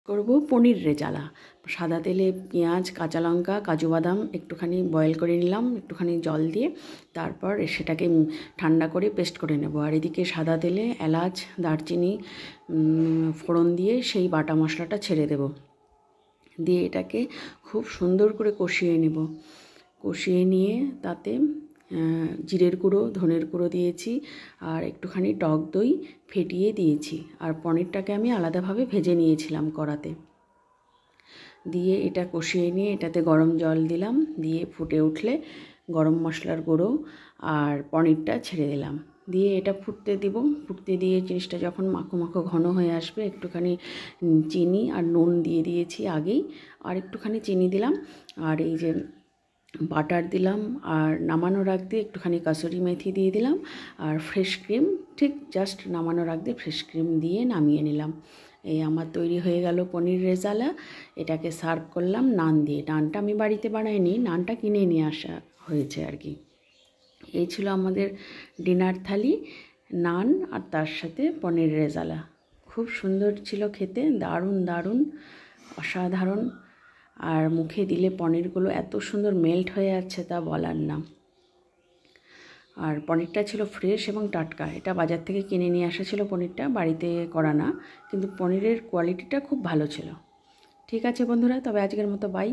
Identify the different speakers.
Speaker 1: করব পনির রেজালা। সাদা তেলে পেঁয়াজ, কাঁচা লঙ্কা, কাজু বাদাম একটুখানি বয়েল করে নিলাম একটুখানি জল দিয়ে, তারপর সেটাকে ঠান্ডা করে পেস্ট করে নেব। আর এদিকে সাদা তেলে এলাচ, দারচিনি ফোড়ন দিয়ে সেই বাটা মশলাটা ছেড়ে দেব। দিয়ে এটাকে খুব সুন্দর করে কষিয়ে নেব। কষিয়ে নিয়ে তাতে জিরের গুঁড়ো, ধনের গুঁড়ো দিয়েছি আর একটুখানি টক দই ফেটিয়ে দিয়েছি। আর পনিরটাকে আমি আলাদাভাবে ভেজে নিয়েছিলাম কড়াতে। দিয়ে এটা কষিয়ে নিয়ে এটাতে গরম জল দিলাম, দিয়ে ফুটে উঠলে গরম মশলার গুঁড়ো আর পনিরটা ছেড়ে দিলাম। দিয়ে এটা ফুটতে দিব। ফুটতে দিয়ে জিনিসটা যখন মাখো মাখো ঘন হয়ে আসবে, একটুখানি চিনি আর নুন দিয়ে দিয়েছি আগেই, আর একটুখানি চিনি দিলাম, আর এই যে বাটার দিলাম, আর নামানোর আগ দিয়ে একটুখানি কাসুরি মেথি দিয়ে দিলাম, আর ফ্রেশ ক্রিম, ঠিক জাস্ট নামানোর আগ দিয়ে ফ্রেশ ক্রিম দিয়ে নামিয়ে নিলাম। এই আমার তৈরি হয়ে গেল পনির রেজালা। এটাকে সার্ভ করলাম নান দিয়ে। নানটা আমি বাড়িতে বানাইনি, নানটা কিনে নিয়ে আসা হয়েছে আর কি। এই ছিল আমাদের ডিনার থালি, নান আর তার সাথে পনির রেজালা। খুব সুন্দর ছিল খেতে, দারুণ দারুণ, অসাধারণ। আর মুখে দিলে পনিরগুলো এত সুন্দর মেল্ট হয়ে যাচ্ছে তা বলার না। আর পনিরটা ছিল ফ্রেশ এবং টাটকা। এটা বাজার থেকে কিনে নিয়ে আসা ছিল পনিরটা, বাড়িতে করা না, কিন্তু পনিরের কোয়ালিটিটা খুব ভালো ছিল। ঠিক আছে বন্ধুরা, তবে আজকের মতো বাই।